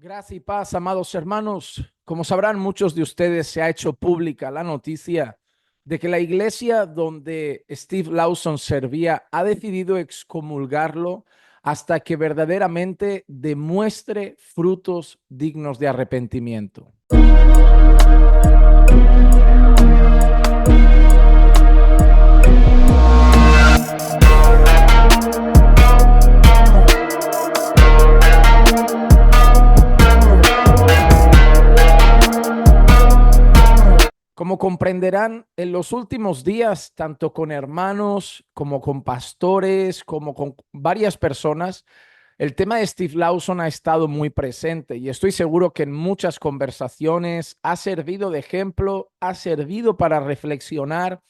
Gracia y paz, amados hermanos. Como sabrán muchos de ustedes, se ha hecho pública la noticia de que la iglesia donde Steve Lawson servía ha decidido excomulgarlo hasta que verdaderamente demuestre frutos dignos de arrepentimiento. Como comprenderán, en los últimos días, tanto con hermanos como con pastores, como con varias personas, el tema de Steve Lawson ha estado muy presente y estoy seguro que en muchas conversaciones ha servido de ejemplo, ha servido para reflexionar,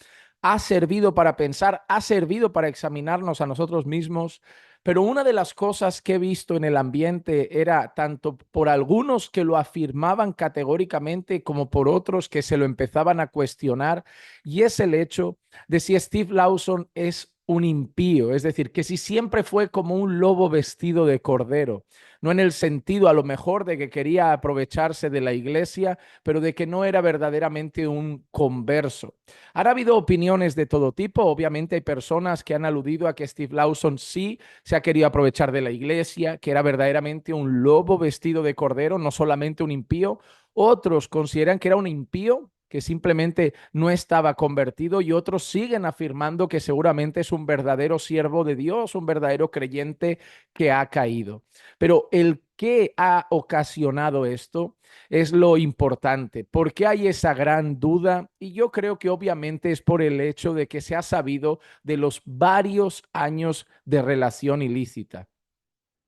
ha servido para pensar, ha servido para examinarnos a nosotros mismos. Pero una de las cosas que he visto en el ambiente era tanto por algunos que lo afirmaban categóricamente como por otros que se lo empezaban a cuestionar, y es el hecho de si Steve Lawson es un impío, es decir, que si siempre fue como un lobo vestido de cordero, no en el sentido a lo mejor de que quería aprovecharse de la iglesia, pero de que no era verdaderamente un converso. Ha habido opiniones de todo tipo, obviamente hay personas que han aludido a que Steve Lawson sí se ha querido aprovechar de la iglesia, que era verdaderamente un lobo vestido de cordero, no solamente un impío. Otros consideran que era un impío que simplemente no estaba convertido, y otros siguen afirmando que seguramente es un verdadero siervo de Dios, un verdadero creyente que ha caído. Pero el que ha ocasionado esto es lo importante. ¿Por qué hay esa gran duda? Y yo creo que obviamente es por el hecho de que se ha sabido de los varios años de relación ilícita.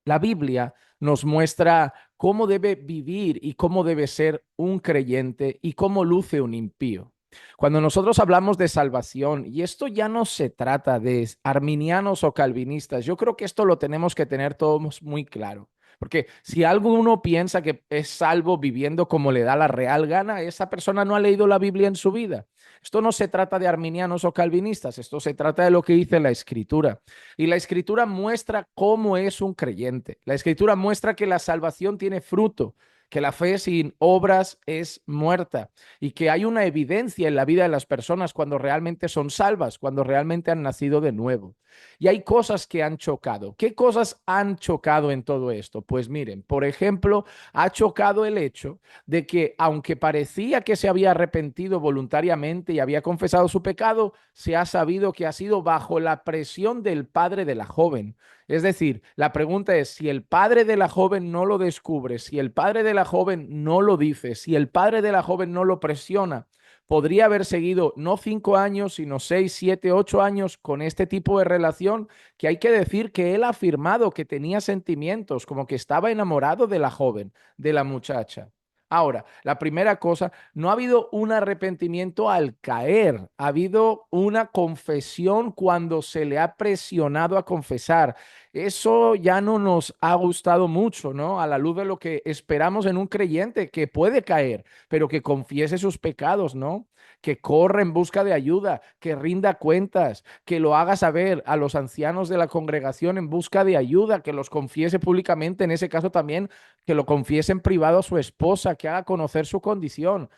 La Biblia nos muestra cómo debe vivir y cómo debe ser un creyente y cómo luce un impío. Cuando nosotros hablamos de salvación, y esto ya no se trata de arminianos o calvinistas, yo creo que esto lo tenemos que tener todos muy claro. Porque si alguno piensa que es salvo viviendo como le da la real gana, esa persona no ha leído la Biblia en su vida. Esto no se trata de arminianos o calvinistas, esto se trata de lo que dice la Escritura. Y la Escritura muestra cómo es un creyente. La Escritura muestra que la salvación tiene fruto, que la fe sin obras es muerta, y que hay una evidencia en la vida de las personas cuando realmente son salvas, cuando realmente han nacido de nuevo. Y hay cosas que han chocado. ¿Qué cosas han chocado en todo esto? Pues miren, por ejemplo, ha chocado el hecho de que aunque parecía que se había arrepentido voluntariamente y había confesado su pecado, se ha sabido que ha sido bajo la presión del padre de la joven. Es decir, la pregunta es, si el padre de la joven no lo descubre, si el padre de la joven no lo dice, si el padre de la joven no lo presiona, podría haber seguido no 5 años, sino 6, 7, 8 años con este tipo de relación, que hay que decir que él ha afirmado que tenía sentimientos, como que estaba enamorado de la joven, de la muchacha. Ahora, la primera cosa, no ha habido un arrepentimiento al caer, ha habido una confesión cuando se le ha presionado a confesar. Eso ya no nos ha gustado mucho, ¿no? A la luz de lo que esperamos en un creyente que puede caer, pero que confiese sus pecados, ¿no? Que corra en busca de ayuda, que rinda cuentas, que lo haga saber a los ancianos de la congregación en busca de ayuda, que los confiese públicamente, en ese caso también que lo confiese en privado a su esposa, que haga conocer su condición.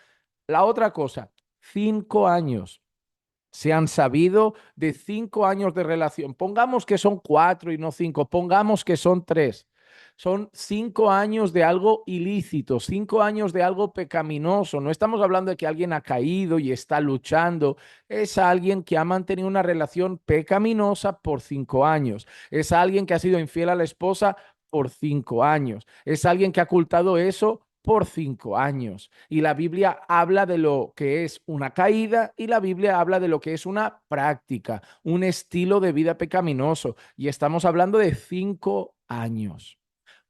La otra cosa, 5 años. Se han sabido de 5 años de relación. Pongamos que son 4 y no 5, pongamos que son 3. Son 5 años de algo ilícito, 5 años de algo pecaminoso. No estamos hablando de que alguien ha caído y está luchando. Es alguien que ha mantenido una relación pecaminosa por 5 años. Es alguien que ha sido infiel a la esposa por 5 años. Es alguien que ha ocultado eso por 5 años. Y la Biblia habla de lo que es una caída, y la Biblia habla de lo que es una práctica, un estilo de vida pecaminoso. Y estamos hablando de 5 años.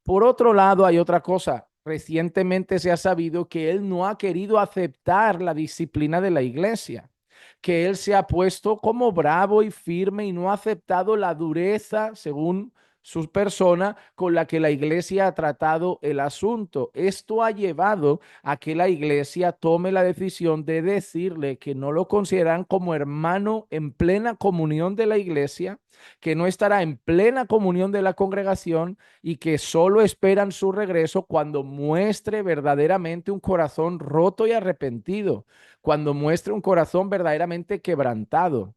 Por otro lado, hay otra cosa. Recientemente se ha sabido que él no ha querido aceptar la disciplina de la iglesia, que él se ha puesto como bravo y firme y no ha aceptado la dureza, según su persona con la que la iglesia ha tratado el asunto. Esto ha llevado a que la iglesia tome la decisión de decirle que no lo consideran como hermano en plena comunión de la iglesia, que no estará en plena comunión de la congregación y que solo esperan su regreso cuando muestre verdaderamente un corazón roto y arrepentido, cuando muestre un corazón verdaderamente quebrantado.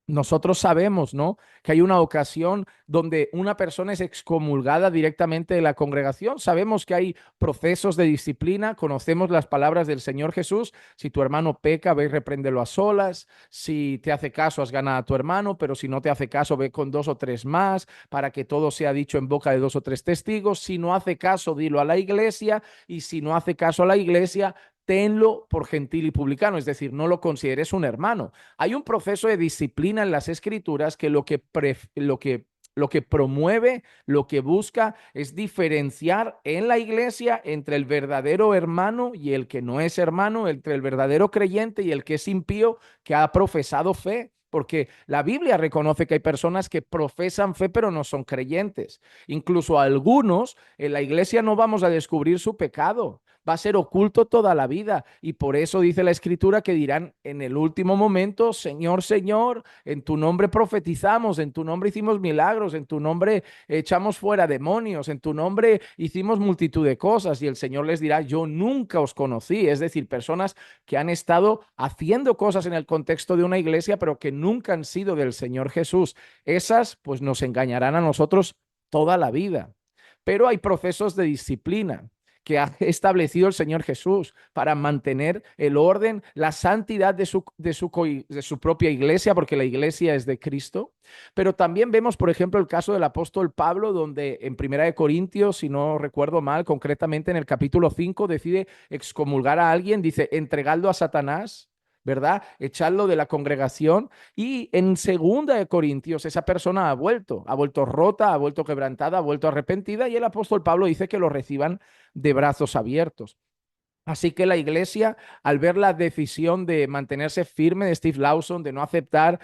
Nosotros sabemos, ¿no? Que hay una ocasión donde una persona es excomulgada directamente de la congregación. Sabemos que hay procesos de disciplina. Conocemos las palabras del Señor Jesús. Si tu hermano peca, ve y repréndelo a solas. Si te hace caso, has ganado a tu hermano, pero si no te hace caso, ve con dos o tres más para que todo sea dicho en boca de dos o tres testigos. Si no hace caso, dilo a la iglesia. Y si no hace caso a la iglesia, tenlo por gentil y publicano, es decir, no lo consideres un hermano. Hay un proceso de disciplina en las escrituras que lo que promueve, lo que busca es diferenciar en la iglesia entre el verdadero hermano y el que no es hermano, entre el verdadero creyente y el que es impío, que ha profesado fe. Porque la Biblia reconoce que hay personas que profesan fe pero no son creyentes. Incluso algunos en la iglesia no vamos a descubrir su pecado, va a ser oculto toda la vida. Y por eso dice la escritura que dirán en el último momento, Señor, Señor, en tu nombre profetizamos, en tu nombre hicimos milagros, en tu nombre echamos fuera demonios, en tu nombre hicimos multitud de cosas. Y el Señor les dirá, yo nunca os conocí. Es decir, personas que han estado haciendo cosas en el contexto de una iglesia, pero que nunca han sido del Señor Jesús. Esas pues nos engañarán a nosotros toda la vida. Pero hay procesos de disciplina que ha establecido el Señor Jesús para mantener el orden, la santidad de su propia iglesia, porque la iglesia es de Cristo. Pero también vemos, por ejemplo, el caso del apóstol Pablo, donde en Primera de Corintios, si no recuerdo mal, concretamente en el capítulo 5, decide excomulgar a alguien, dice, entregadlo a Satanás, ¿verdad? Echarlo de la congregación. Y en Segunda de Corintios, esa persona ha vuelto rota, ha vuelto quebrantada, ha vuelto arrepentida, y el apóstol Pablo dice que lo reciban de brazos abiertos. Así que la iglesia, al ver la decisión de mantenerse firme de Steve Lawson, de no aceptar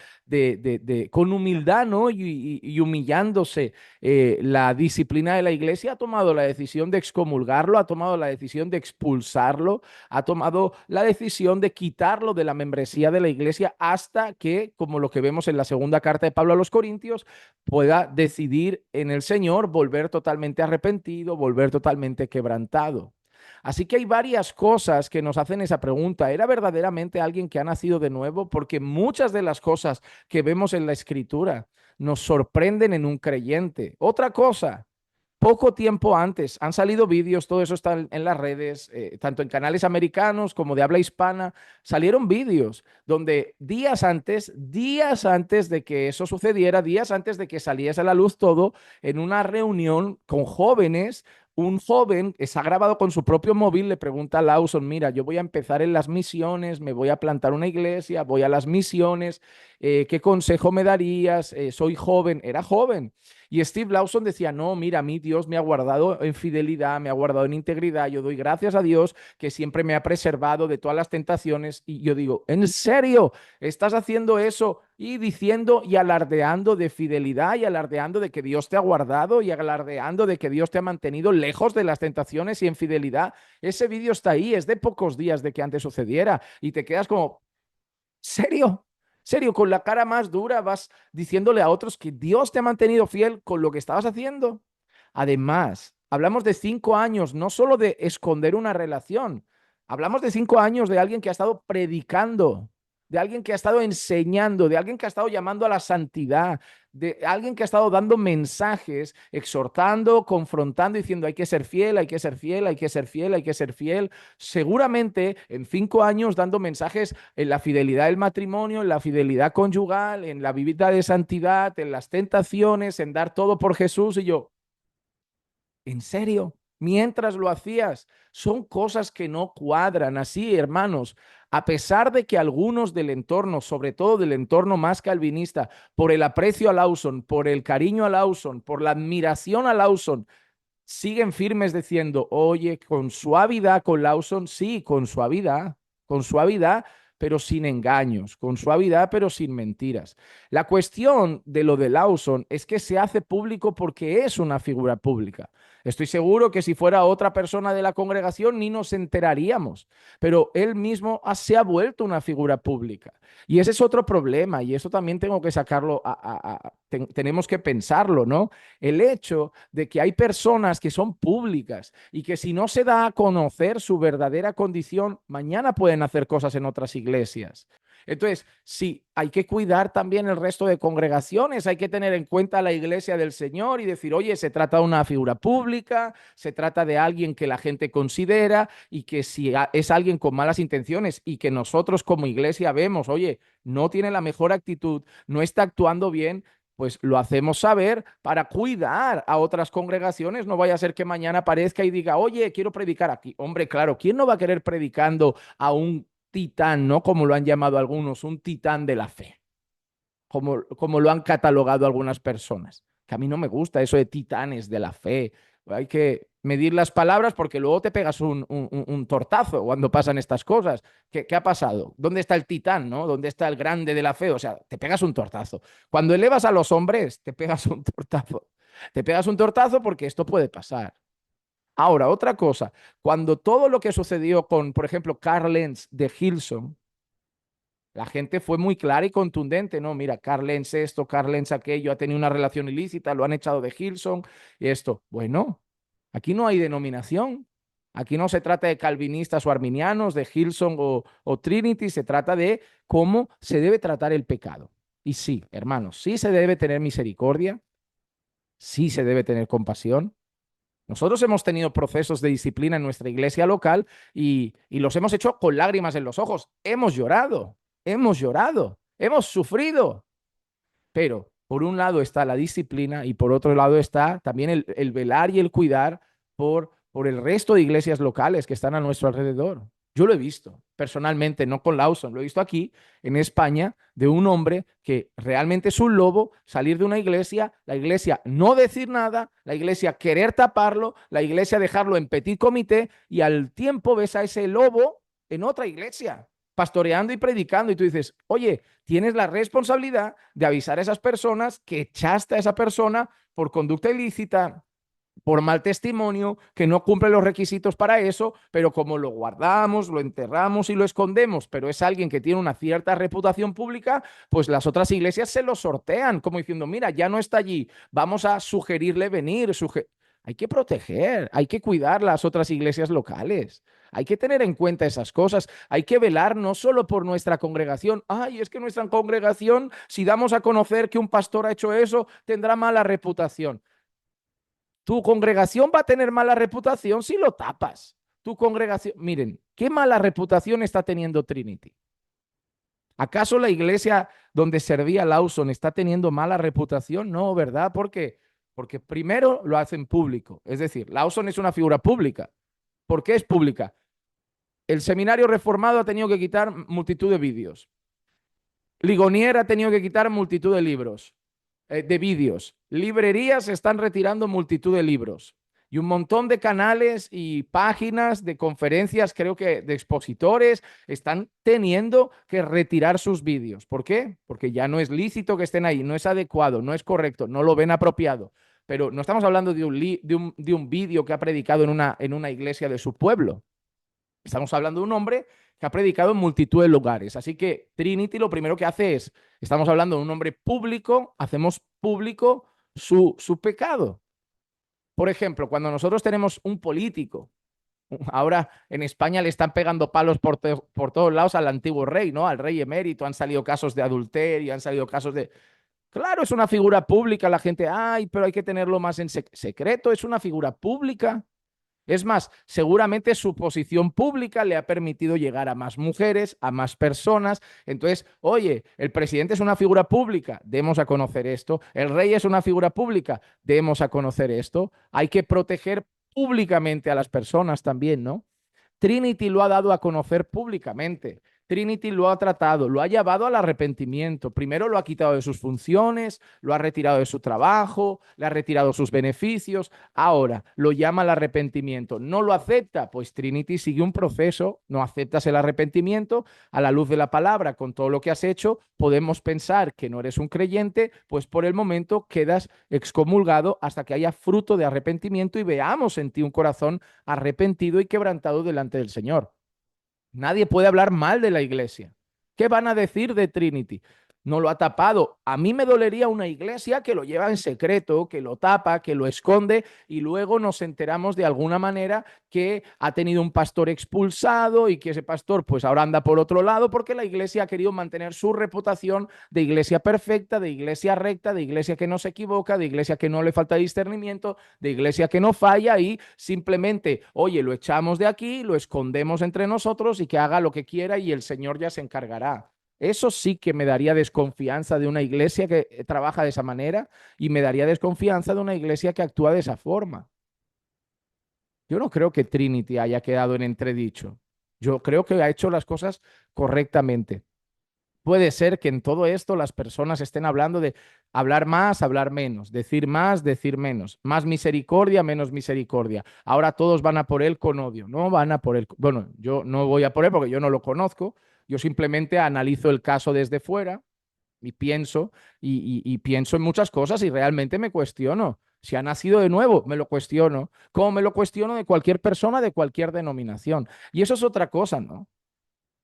con humildad, ¿no? y humillándose la disciplina de la iglesia, ha tomado la decisión de excomulgarlo, ha tomado la decisión de expulsarlo, ha tomado la decisión de quitarlo de la membresía de la iglesia hasta que, como lo que vemos en la segunda carta de Pablo a los Corintios, pueda decidir en el Señor volver totalmente arrepentido, volver totalmente quebrantado. Así que hay varias cosas que nos hacen esa pregunta. ¿Era verdaderamente alguien que ha nacido de nuevo? Porque muchas de las cosas que vemos en la escritura nos sorprenden en un creyente. Otra cosa, poco tiempo antes, han salido vídeos, todo eso está en las redes, tanto en canales americanos como de habla hispana, salieron vídeos donde días antes de que eso sucediera, días antes de que saliese a la luz todo, en una reunión con jóvenes, un joven se ha grabado con su propio móvil, le pregunta a Lawson, mira, yo voy a empezar en las misiones, me voy a plantar una iglesia, voy a las misiones, ¿qué consejo me darías? Soy joven, era joven. Y Steve Lawson decía, no, mira, a mí Dios me ha guardado en fidelidad, me ha guardado en integridad, yo doy gracias a Dios que siempre me ha preservado de todas las tentaciones. Y yo digo, ¿en serio estás haciendo eso y diciendo y alardeando de fidelidad y alardeando de que Dios te ha guardado y alardeando de que Dios te ha mantenido lejos de las tentaciones y en fidelidad? Ese vídeo está ahí, es de pocos días de que antes sucediera y te quedas como, ¿serio? ¿Serio? Con la cara más dura vas diciéndole a otros que Dios te ha mantenido fiel con lo que estabas haciendo. Además, hablamos de 5 años, no solo de esconder una relación, hablamos de 5 años de alguien que ha estado predicando, de alguien que ha estado enseñando, de alguien que ha estado llamando a la santidad, de alguien que ha estado dando mensajes, exhortando, confrontando, diciendo hay que ser fiel, hay que ser fiel, hay que ser fiel, hay que ser fiel. Seguramente en 5 años dando mensajes en la fidelidad del matrimonio, en la fidelidad conyugal, en la vida de santidad, en las tentaciones, en dar todo por Jesús. Y yo, ¿en serio? Mientras lo hacías, son cosas que no cuadran. Así, hermanos, a pesar de que algunos del entorno, sobre todo del entorno más calvinista, por el aprecio a Lawson, por el cariño a Lawson, por la admiración a Lawson, siguen firmes diciendo, oye, con suavidad con Lawson, sí, con suavidad, pero sin engaños, con suavidad, pero sin mentiras. La cuestión de lo de Lawson es que se hace público porque es una figura pública. Estoy seguro que si fuera otra persona de la congregación ni nos enteraríamos, pero él mismo se ha vuelto una figura pública. Y ese es otro problema, y eso también tengo que sacarlo, tenemos que pensarlo, ¿no? El hecho de que hay personas que son públicas y que si no se da a conocer su verdadera condición, mañana pueden hacer cosas en otras iglesias. Entonces, sí, hay que cuidar también el resto de congregaciones, hay que tener en cuenta la iglesia del Señor y decir, oye, se trata de una figura pública, se trata de alguien que la gente considera y que si es alguien con malas intenciones y que nosotros como iglesia vemos, oye, no tiene la mejor actitud, no está actuando bien, pues lo hacemos saber para cuidar a otras congregaciones. No vaya a ser que mañana aparezca y diga, oye, quiero predicar aquí. Hombre, claro, ¿quién no va a querer predicando a un titán, ¿no? Como lo han llamado algunos, un titán de la fe, como lo han catalogado algunas personas. Que a mí no me gusta eso de titanes de la fe. Hay que medir las palabras porque luego te pegas un tortazo cuando pasan estas cosas. ¿Qué ha pasado? ¿Dónde está el titán, no? ¿Dónde está el grande de la fe? O sea, te pegas un tortazo. Cuando elevas a los hombres, te pegas un tortazo. Te pegas un tortazo porque esto puede pasar. Ahora, otra cosa, cuando todo lo que sucedió con, por ejemplo, Carl Lenz de Hillsong, la gente fue muy clara y contundente, ¿no? Mira, Carl Lenz esto, Carl Lenz aquello, ha tenido una relación ilícita, lo han echado de Hillsong y esto. Bueno, aquí no hay denominación. Aquí no se trata de calvinistas o arminianos, de Hillsong o Trinity, se trata de cómo se debe tratar el pecado. Y sí, hermanos, sí se debe tener misericordia, sí se debe tener compasión. Nosotros hemos tenido procesos de disciplina en nuestra iglesia local y los hemos hecho con lágrimas en los ojos. Hemos llorado, hemos sufrido. Pero por un lado está la disciplina y por otro lado está también el velar y el cuidar por el resto de iglesias locales que están a nuestro alrededor. Yo lo he visto personalmente, no con Lawson, lo he visto aquí en España de un hombre que realmente es un lobo, salir de una iglesia, la iglesia no decir nada, la iglesia querer taparlo, la iglesia dejarlo en petit comité y al tiempo ves a ese lobo en otra iglesia pastoreando y predicando y tú dices, oye, tienes la responsabilidad de avisar a esas personas que echaste a esa persona por conducta ilícita, por mal testimonio, que no cumple los requisitos para eso, pero como lo guardamos, lo enterramos y lo escondemos, pero es alguien que tiene una cierta reputación pública, pues las otras iglesias se lo sortean, como diciendo, mira, ya no está allí, vamos a sugerirle venir. Hay que proteger, hay que cuidar las otras iglesias locales. Hay que tener en cuenta esas cosas. Hay que velar no solo por nuestra congregación. Ay, es que nuestra congregación, si damos a conocer que un pastor ha hecho eso, tendrá mala reputación. Tu congregación va a tener mala reputación si lo tapas. Tu congregación, miren, ¿qué mala reputación está teniendo Trinity? ¿Acaso la iglesia donde servía Lawson está teniendo mala reputación? No, ¿verdad? ¿Por qué? Porque primero lo hacen público. Es decir, Lawson es una figura pública. ¿Por qué es pública? El seminario reformado ha tenido que quitar multitud de vídeos. Ligonier ha tenido que quitar multitud de libros, de vídeos. Librerías están retirando multitud de libros. Y un montón de canales y páginas de conferencias, creo que de expositores, están teniendo que retirar sus vídeos. ¿Por qué? Porque ya no es lícito que estén ahí, no es adecuado, no es correcto, no lo ven apropiado. Pero no estamos hablando de un vídeo que ha predicado en una iglesia de su pueblo. Estamos hablando de un hombre que ha predicado en multitud de lugares. Así que Trinity lo primero que hace es, estamos hablando de un hombre público, hacemos público su pecado. Por ejemplo, cuando nosotros tenemos un político, ahora en España le están pegando palos por todos lados al antiguo rey, ¿no? Al rey emérito, han salido casos de adulterio, han salido casos de... Claro, es una figura pública, la gente, ay, pero hay que tenerlo más en secreto, es una figura pública. Es más, seguramente su posición pública le ha permitido llegar a más mujeres, a más personas. Entonces, oye, el presidente es una figura pública, demos a conocer esto. El rey es una figura pública, demos a conocer esto. Hay que proteger públicamente a las personas también, ¿no? Trinity lo ha dado a conocer públicamente. Trinity lo ha tratado, lo ha llevado al arrepentimiento. Primero lo ha quitado de sus funciones, lo ha retirado de su trabajo, le ha retirado sus beneficios. Ahora lo llama al arrepentimiento. ¿No lo acepta? Pues Trinity sigue un proceso. No aceptas el arrepentimiento a la luz de la palabra, con todo lo que has hecho, podemos pensar que no eres un creyente, pues por el momento quedas excomulgado hasta que haya fruto de arrepentimiento y veamos en ti un corazón arrepentido y quebrantado delante del Señor. Nadie puede hablar mal de la iglesia. ¿Qué van a decir de Trinity? No lo ha tapado. A mí me dolería una iglesia que lo lleva en secreto, que lo tapa, que lo esconde y luego nos enteramos de alguna manera que ha tenido un pastor expulsado y que ese pastor pues ahora anda por otro lado porque la iglesia ha querido mantener su reputación de iglesia perfecta, de iglesia recta, de iglesia que no se equivoca, de iglesia que no le falta discernimiento, de iglesia que no falla y simplemente, oye, lo echamos de aquí, lo escondemos entre nosotros y que haga lo que quiera y el Señor ya se encargará. Eso sí que me daría desconfianza de una iglesia que trabaja de esa manera y me daría desconfianza de una iglesia que actúa de esa forma. Yo no creo que Trinity haya quedado en entredicho. Yo creo que ha hecho las cosas correctamente. Puede ser que en todo esto las personas estén hablando de hablar más, hablar menos, decir más, decir menos, más misericordia, menos misericordia. Ahora todos van a por él con odio, no van a por él. Bueno, yo no voy a por él porque yo no lo conozco, yo simplemente analizo el caso desde fuera y pienso y pienso en muchas cosas y realmente me cuestiono. Si ha nacido de nuevo, me lo cuestiono. Como me lo cuestiono de cualquier persona, de cualquier denominación. Y eso es otra cosa, ¿no?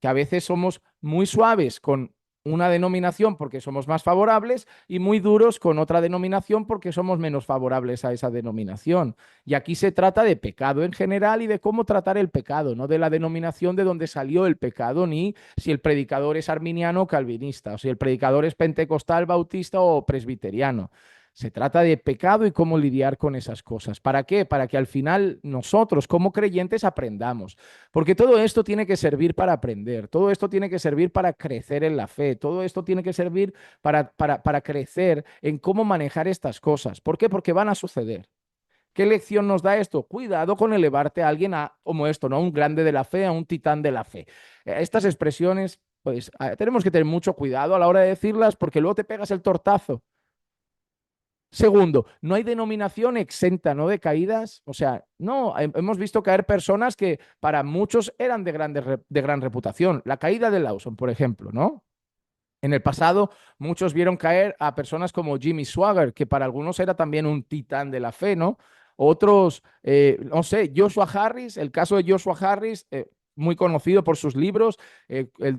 Que a veces somos muy suaves con una denominación porque somos más favorables y muy duros con otra denominación porque somos menos favorables a esa denominación. Y aquí se trata de pecado en general y de cómo tratar el pecado, no de la denominación de donde salió el pecado, ni si el predicador es arminiano o calvinista, o si el predicador es pentecostal, bautista o presbiteriano. Se trata de pecado y cómo lidiar con esas cosas. ¿Para qué? Para que al final nosotros como creyentes aprendamos. Porque todo esto tiene que servir para aprender, todo esto tiene que servir para crecer en la fe, todo esto tiene que servir para crecer en cómo manejar estas cosas. ¿Por qué? Porque van a suceder. ¿Qué lección nos da esto? Cuidado con elevarte a alguien como esto, ¿no? A un grande de la fe, a un titán de la fe. Estas expresiones, pues tenemos que tener mucho cuidado a la hora de decirlas porque luego te pegas el tortazo. Segundo, no hay denominación exenta, ¿no? De caídas. O sea, no, hemos visto caer personas que para muchos eran de gran reputación. La caída de Lawson, por ejemplo, ¿no? En el pasado, muchos vieron caer a personas como Jimmy Swaggart, que para algunos era también un titán de la fe, ¿no? Otros, no sé, Joshua Harris, el caso de Joshua Harris, muy conocido por sus libros,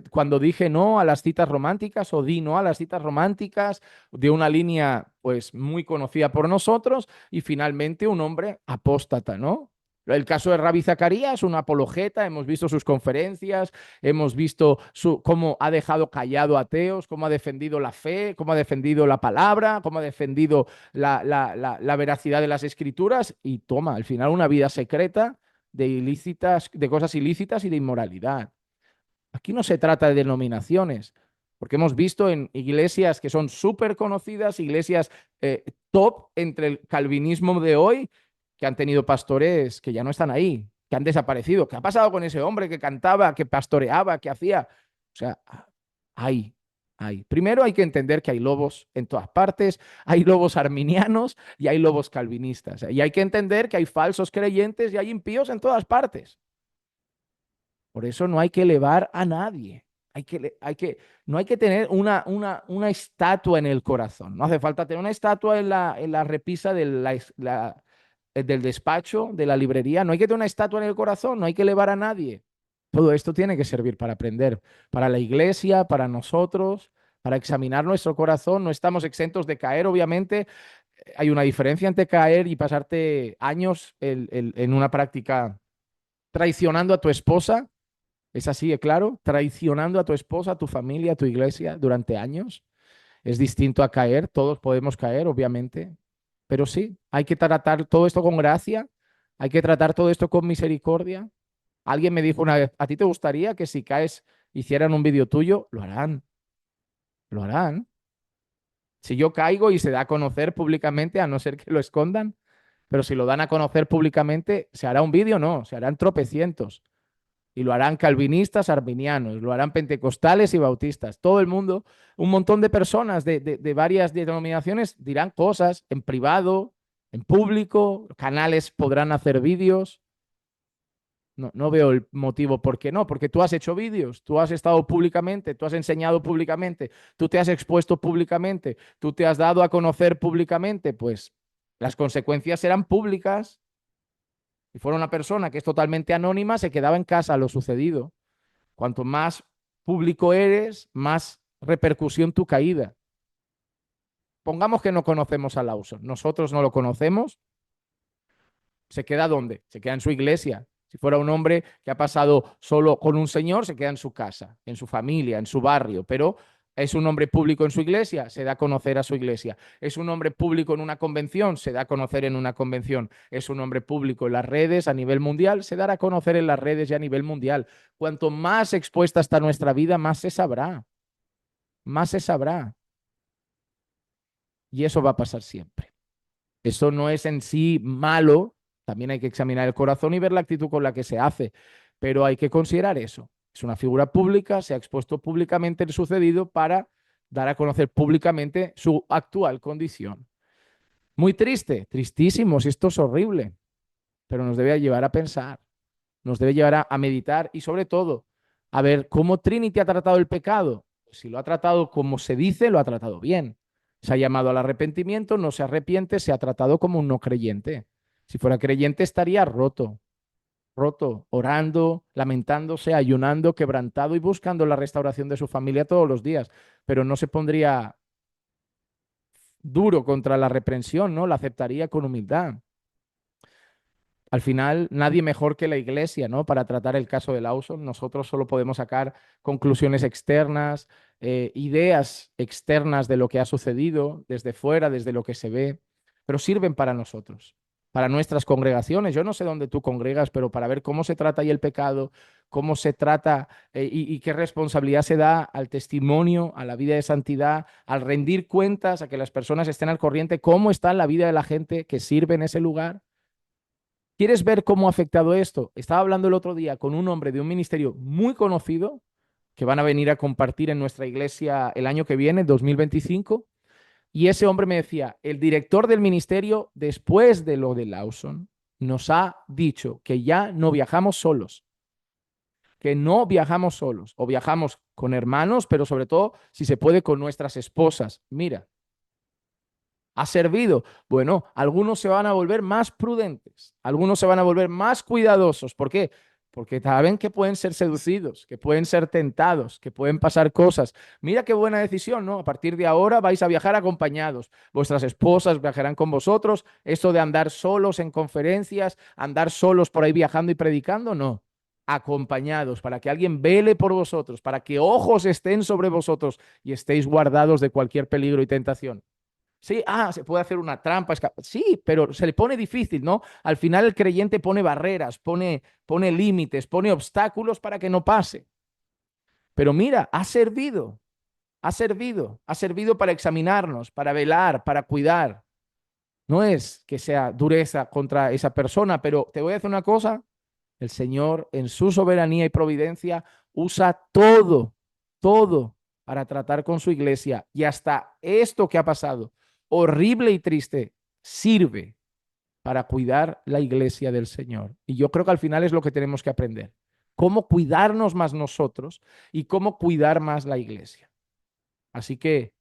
cuando dije no a las citas románticas o di no a las citas románticas, de una línea pues muy conocida por nosotros y finalmente un hombre apóstata, ¿no? El caso de Ravi Zacarías, un apologeta, hemos visto sus conferencias, hemos visto cómo ha dejado callado a ateos, cómo ha defendido la fe, cómo ha defendido la palabra, cómo ha defendido la veracidad de las escrituras y toma, al final una vida secreta de ilícitas, de cosas ilícitas y de inmoralidad. Aquí no se trata de denominaciones, porque hemos visto en iglesias que son súper conocidas, iglesias top entre el calvinismo de hoy, que han tenido pastores que ya no están ahí, que han desaparecido. ¿Qué ha pasado con ese hombre que cantaba, que pastoreaba, que hacía? O sea, hay, hay. Primero hay que entender que hay lobos en todas partes, hay lobos arminianos y hay lobos calvinistas. Y hay que entender que hay falsos creyentes y hay impíos en todas partes. Por eso no hay que elevar a nadie. No hay que tener una estatua en el corazón. No hace falta tener una estatua en la repisa del despacho, de la librería. No hay que tener una estatua en el corazón. No hay que elevar a nadie. Todo esto tiene que servir para aprender, para la iglesia, para nosotros, para examinar nuestro corazón. No estamos exentos de caer, obviamente. Hay una diferencia entre caer y pasarte años en una práctica traicionando a tu esposa. Es así, claro, traicionando a tu esposa, a tu familia, a tu iglesia durante años. Es distinto a caer, todos podemos caer, obviamente, pero sí, hay que tratar todo esto con gracia, hay que tratar todo esto con misericordia. Alguien me dijo una vez, ¿a ti te gustaría que si caes hicieran un vídeo tuyo? Lo harán, lo harán. Si yo caigo y se da a conocer públicamente, a no ser que lo escondan, pero si lo dan a conocer públicamente, ¿se hará un vídeo? No, se harán tropecientos. Y lo harán calvinistas, arminianos, lo harán pentecostales y bautistas. Todo el mundo, un montón de personas de varias denominaciones dirán cosas en privado, en público, canales podrán hacer vídeos. No, no veo el motivo por qué no, porque tú has hecho vídeos, tú has estado públicamente, tú has enseñado públicamente, tú te has expuesto públicamente, tú te has dado a conocer públicamente, pues las consecuencias serán públicas. Si fuera una persona que es totalmente anónima, se quedaba en casa lo sucedido. Cuanto más público eres, más repercusión tu caída. Pongamos que no conocemos a Lawson, nosotros no lo conocemos, ¿se queda dónde? Se queda en su iglesia. Si fuera un hombre que ha pasado solo con un señor, se queda en su casa, en su familia, en su barrio, pero es un hombre público en su iglesia, se da a conocer a su iglesia. Es un hombre público en una convención, se da a conocer en una convención. Es un hombre público en las redes a nivel mundial, se dará a conocer en las redes y a nivel mundial. Cuanto más expuesta está nuestra vida, más se sabrá, más se sabrá. Y eso va a pasar siempre. Eso no es en sí malo, también hay que examinar el corazón y ver la actitud con la que se hace, pero hay que considerar eso. Es una figura pública, se ha expuesto públicamente el sucedido para dar a conocer públicamente su actual condición. Muy triste, tristísimo, si esto es horrible, pero nos debe llevar a pensar, nos debe llevar a meditar y sobre todo a ver cómo Trinity ha tratado el pecado. Si lo ha tratado como se dice, lo ha tratado bien. Se ha llamado al arrepentimiento, no se arrepiente, se ha tratado como un no creyente. Si fuera creyente estaría roto, roto, orando, lamentándose, ayunando, quebrantado y buscando la restauración de su familia todos los días, pero no se pondría duro contra la reprensión, ¿no? La aceptaría con humildad. Al final, nadie mejor que la iglesia, ¿no? Para tratar el caso de Lawson. Nosotros solo podemos sacar conclusiones externas, ideas externas de lo que ha sucedido, desde fuera, desde lo que se ve, pero sirven para nosotros, para nuestras congregaciones. Yo no sé dónde tú congregas, pero para ver cómo se trata ahí el pecado, cómo se trata y qué responsabilidad se da al testimonio, a la vida de santidad, al rendir cuentas, a que las personas estén al corriente, cómo está la vida de la gente que sirve en ese lugar. ¿Quieres ver cómo ha afectado esto? Estaba hablando el otro día con un hombre de un ministerio muy conocido que van a venir a compartir en nuestra iglesia el año que viene, 2025, y ese hombre me decía, el director del ministerio, después de lo de Lawson, nos ha dicho que ya no viajamos solos, que no viajamos solos, o viajamos con hermanos, pero sobre todo, si se puede, con nuestras esposas. Mira, ¿ha servido? Bueno, algunos se van a volver más prudentes, algunos se van a volver más cuidadosos. ¿Por qué? Porque saben que pueden ser seducidos, que pueden ser tentados, que pueden pasar cosas. Mira qué buena decisión, ¿no? A partir de ahora vais a viajar acompañados. Vuestras esposas viajarán con vosotros. Esto de andar solos en conferencias, andar solos por ahí viajando y predicando, no. Acompañados, para que alguien vele por vosotros, para que ojos estén sobre vosotros y estéis guardados de cualquier peligro y tentación. Sí, se puede hacer una trampa. Sí, pero se le pone difícil, ¿no? Al final el creyente pone barreras, pone límites, pone obstáculos para que no pase. Pero mira, ha servido para examinarnos, para velar, para cuidar. No es que sea dureza contra esa persona, pero te voy a decir una cosa, el Señor en su soberanía y providencia usa todo para tratar con su iglesia y hasta esto que ha pasado, horrible y triste, sirve para cuidar la iglesia del Señor. Y yo creo que al final es lo que tenemos que aprender, cómo cuidarnos más nosotros y cómo cuidar más la iglesia. Así que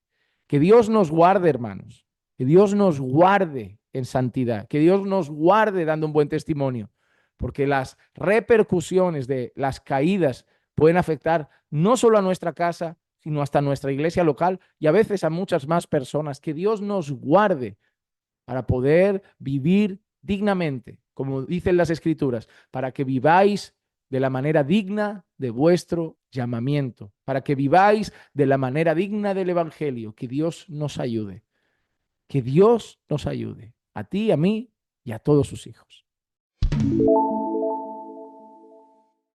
Dios nos guarde, hermanos, que Dios nos guarde en santidad, que Dios nos guarde dando un buen testimonio, porque las repercusiones de las caídas pueden afectar no solo a nuestra casa, sino hasta nuestra iglesia local y a veces a muchas más personas. Que Dios nos guarde para poder vivir dignamente, como dicen las Escrituras, para que viváis de la manera digna de vuestro llamamiento, para que viváis de la manera digna del Evangelio. Que Dios nos ayude, que Dios nos ayude, a ti, a mí y a todos sus hijos.